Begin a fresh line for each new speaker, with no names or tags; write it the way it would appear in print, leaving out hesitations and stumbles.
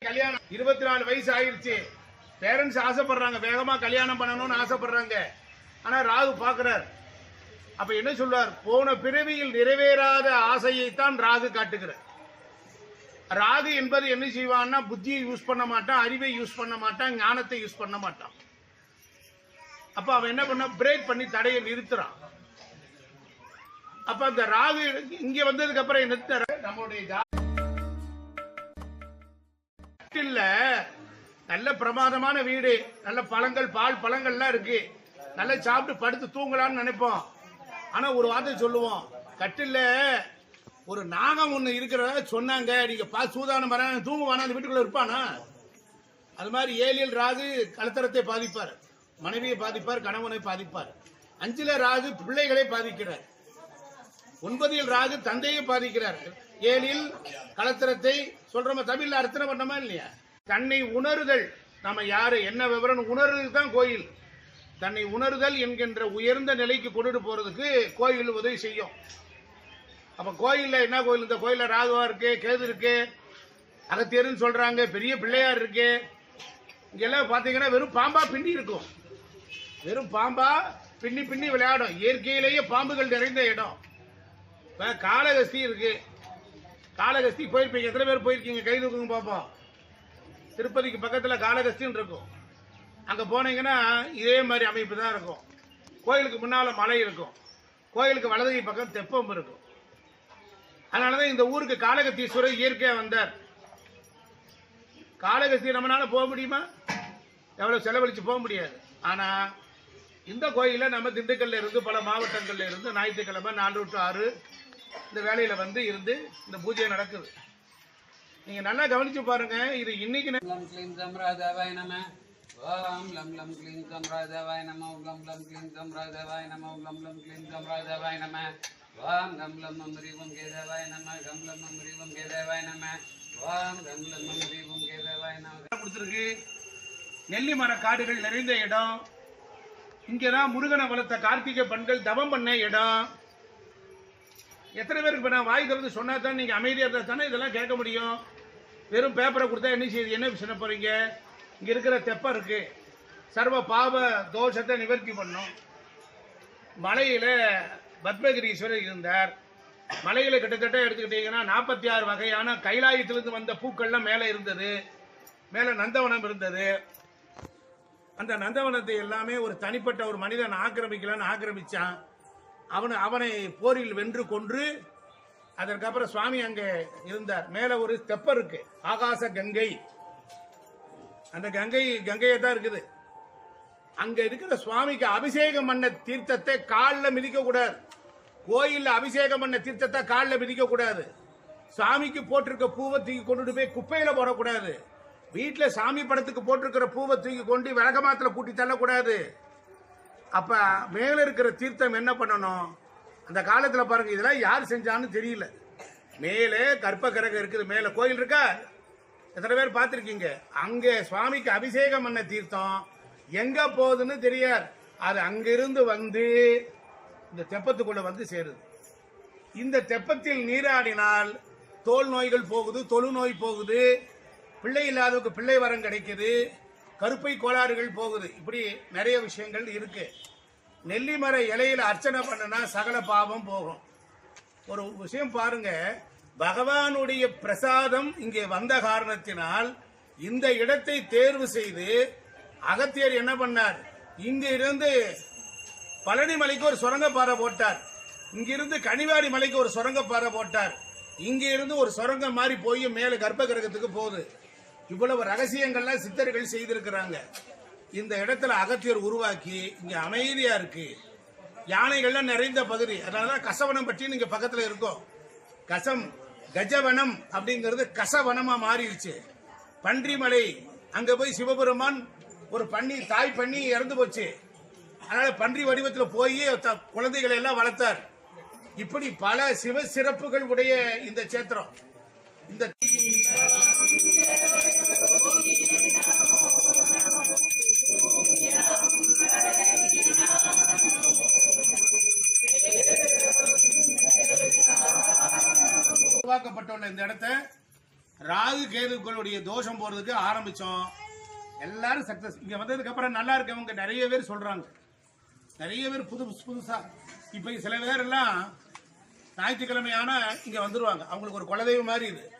கல்யாணம் 24 வயசு ஆயிடுச்சு. பேரண்ட்ஸ் ஆசைப்படுறாங்க, வேகமா கல்யாணம் பண்ணணும்னு ஆசைப்படுறாங்க. ஆனா ராகு பாக்குறார். அப்ப என்ன சொல்றார்? போன பிறவியில் நிறைவேறாத ஆசையைத்தான் ராகு காட்டுகிறார். ராகு என்பது என்ன செய்வான்னா, புத்தியை யூஸ் பண்ண மாட்டான், அறிவை யூஸ் பண்ண மாட்டான், ஞானத்தை யூஸ் பண்ண மாட்டான். அப்ப அவன் என்ன பண்ண, பிரேக் பண்ணி தடையை நிறுத்துறான். அப்ப அந்த ராகு இங்க வந்ததுக்கு அப்புறம் என்ன, நம்மளுடைய நல்ல பிரமாதமான வீடு, நல்ல பழங்கள், பால் பழங்கள்லாம் இருக்கு, நல்லா சாப்பிட்டு படுத்து தூங்கலாம்னு நினைப்போம். ஆனா ஒரு வார்த்தை சொல்லுவோம், கட்டில ஒரு நாகம் ஒண்ணு இருக்கிறத சொன்னாங்க, நீங்க சூதானம் வர தூங்குவானா, அந்த வீட்டுக்குள்ள இருப்பானா? அது மாதிரி ஏழியல் ராகு கலத்தரத்தை பாதிப்பார், மனைவியை பாதிப்பார், கணவனை பாதிப்பார். 5ல ராகு பிள்ளைகளை பாதிக்கிறார். 9ல் ராகு தந்தையை பாதிக்கிறார். 7ல் கலத்திரத்தை சொல்றோம். தமிழ்ல அர்த்தம் பண்ணமா இல்லையா? தன்னை உணருதல், நம்ம யாரு என்ன விவரம் உணர்றதுக்கு தான் கோயில். தன்னை உணர்தல் என்கின்ற உயர்ந்த நிலைக்கு கொண்டுட்டு போறதுக்கு கோயில் உதவி செய்யும். அப்ப கோயில்ல என்ன கோயில்? இந்த கோயில்ல ராகுவா இருக்கு, கேது இருக்கு, அகத்தியர்னு சொல்றாங்க, பெரிய பிள்ளையார் இருக்கு. இங்கெல்லாம் பாத்தீங்கன்னா வெறும் பாம்பா பின்னி இருக்கும், வெறும் பாம்பா பின்னி பின்னி விளையாடும். இயற்கையிலேயே பாம்புகள் நிறைந்த இடம். காளகஸ்தி இருக்கு, காளகஸ்தி போயிருப்பீங்க, எத்தனை பேர் போயிருக்கீங்க? கை தூக்குங்க பார்ப்போம். திருப்பதிக்கு பக்கத்துல காளகஸ்தின்னு இருக்கும். அங்க போனீங்கன்னா இதே மாதிரி அமைப்பு தான் இருக்கும். கோயிலுக்கு முன்னால மலை இருக்கும், கோயிலுக்கு வலது பக்கம் தெப்பம் இருக்கும். அதனாலதான் இந்த ஊருக்கு காளகத்தீஸ்வரர் இயற்கையா வந்தார். காளகஸ்தி நம்மளால போக முடியுமா? எவ்வளவு செலவழிச்சு போக முடியாது. ஆனா இந்த கோயில நம்ம திண்டுக்கல்ல இருந்து பல மாவட்டங்கள்ல இருந்து ஞாயிற்றுக்கிழமை 4 to 6 இந்த வேலையில வந்து இருந்து இந்த பூஜை நடக்குது. நீங்க நல்லா கவனிச்சு பாருங்க. இது இன்னைக்கு
ஓம் லம் லம் க்ளீம் சம்ராதவாய நம. ஓம் லம் லம் க்ளீம் சம்ராதவாய நம. ஓம் லம் லம் க்ளீம் சம்ராதவாய நம. ஓம் கம் லம் மம்ரீவம் கேதவாய நம. கம் லம் மம்ரீவம் கேதவாய நம. ஓம் கம் லம் மம்ரீவம் கேதவாய நம.
கொடுத்திருக்கு. நெல்லி மர காடுகள் நிறைந்த இடம். இங்கதான் முருகனை வளர்த்த கார்த்திகை பெண்கள் தவம் பண்ண இடம். எத்தனை பேருக்கு இப்ப நான் வாய் திறந்து சொன்னா தான் நீங்க அமைதியா இருந்தா தானே இதெல்லாம் கேட்க முடியும். வெறும் பேப்பரை கொடுத்தா என்ன செய்யுது, என்ன சொன்ன போறீங்க? இங்க இருக்கிற தெப்பம் இருக்கு, சர்வ பாவ தோஷத்தை நிவர்த்தி பண்ணும். மலையில பத்மகிரீஸ்வரர் இருந்தார். மலையில கிட்டத்தட்ட எடுத்துக்கிட்டீங்கன்னா 46 வகையான கைலாயத்திலிருந்து வந்த பூக்கள்லாம் மேல இருந்தது. மேல நந்தவனம் இருந்தது. அந்த நந்தவனத்தை எல்லாமே ஒரு தனிப்பட்ட ஒரு மனிதன் ஆக்கிரமிக்கலான்னு ஆக்கிரமிச்சான். அவனை போரில் வென்று கொன்று அதற்கப்புறம் சுவாமி அங்க இருந்தார். மேல ஒரு தெப்பம் இருக்கு, ஆகாச கங்கை. அந்த கங்கையை தான் இருக்குது. அங்க இருக்கிற சுவாமிக்கு அபிஷேகம் பண்ண தீர்த்தத்தை காலில் மிதிக்க கூடாது. கோயில்ல அபிஷேகம் பண்ண தீர்த்தத்தை காலில் மிதிக்க கூடாது. சாமிக்கு போட்டிருக்க பூவை தூக்கி கொண்டுட்டு போய் குப்பையில போடக்கூடாது. வீட்டுல சாமி படத்துக்கு போட்டிருக்கிற பூவை தூக்கி கொண்டு விளக்கமாத்துல கூட்டி தள்ளக்கூடாது. அப்ப மேல இருக்கிற தீர்த்தம் என்ன பண்ணணும்? அந்த காலத்துல பாருங்க, இதெல்லாம் யார் செஞ்சான்னு தெரியல. மேலே கற்பகிரகம் இருக்குது, மேல கோயில் இருக்கா, எத்தனை பேர் பார்த்திருக்கீங்க? அங்க சுவாமிக்கு அபிஷேகம் பண்ண தீர்த்தம் எங்க போகுதுன்னு தெரியாது. அது அங்கிருந்து வந்து இந்த தெப்பத்துக்குள்ள வந்து சேருது. இந்த தெப்பத்தில் நீராடினால் தோல் நோய்கள் போகுது, தொழு நோய் போகுது, பிள்ளை இல்லாதவருக்கு பிள்ளை வரம் கிடைக்குது, கருப்பை கோளாறுகள் போகுது. இப்படி நிறைய விஷயங்கள் இருக்கு. நெல்லிமர இலையில அர்ச்சனை பண்ணனா சகல பாவம் போகும். ஒரு விஷயம் பாருங்க, பகவானுடைய பிரசாதம் இங்கே வந்த காரணத்தினால் இந்த இடத்தை தேர்வு செய்து அகத்தியர் என்ன பண்ணார்? இங்க இருந்து பழனி மலைக்கு ஒரு சுரங்கப்பாறை போட்டார், இங்கிருந்து கனிவாடி மலைக்கு ஒரு சுரங்கப்பாறை போட்டார், இங்க இருந்து ஒரு சுரங்கம் மாதிரி போய் மேல கர்ப்ப கிரகத்துக்கு போகுது. இவ்வளவு ரகசியங்கள்லாம் சித்தர்கள் செய்திருக்கிறாங்க. இந்த இடத்துல அகத்தியர் உருவாக்கி இங்க அமைதியா இருக்கு. யானைகள்லாம் நிறைந்த பகுதி. அதனாலதான் கசவனம் பற்றி இங்க பக்கத்துல இருக்கும். கஜவனம் அப்படிங்கிறது கசவனமா மாறிடுச்சு. பன்றிமலை, அங்க போய் சிவபெருமான் ஒரு தாய் பண்ணி இறந்து போச்சு. அதனால பன்றி வடிவத்தில் போய் குழந்தைகளை எல்லாம் வளர்த்தார். இப்படி பல சிவ சிறப்புகள் உடைய இந்த சேத்திரம். இந்த உருவாக்கப்பட்டுள்ள இந்த இடத்தை ராகு கேது குருக்களுடைய தோஷம் போறதுக்கு ஆரம்பிச்சோம். எல்லாரும் சக்சஸ். இங்க வந்ததுக்கு அப்புறம் நல்லா இருக்கவங்க நிறைய பேர் சொல்றாங்க. நிறைய பேர் புதுசா இப்ப சில பேர் எல்லாம் ஞாயிற்றுக்கிழமையான இங்க வந்துருவாங்க. அவங்களுக்கு ஒரு குலதெய்வம் மாதிரி இது.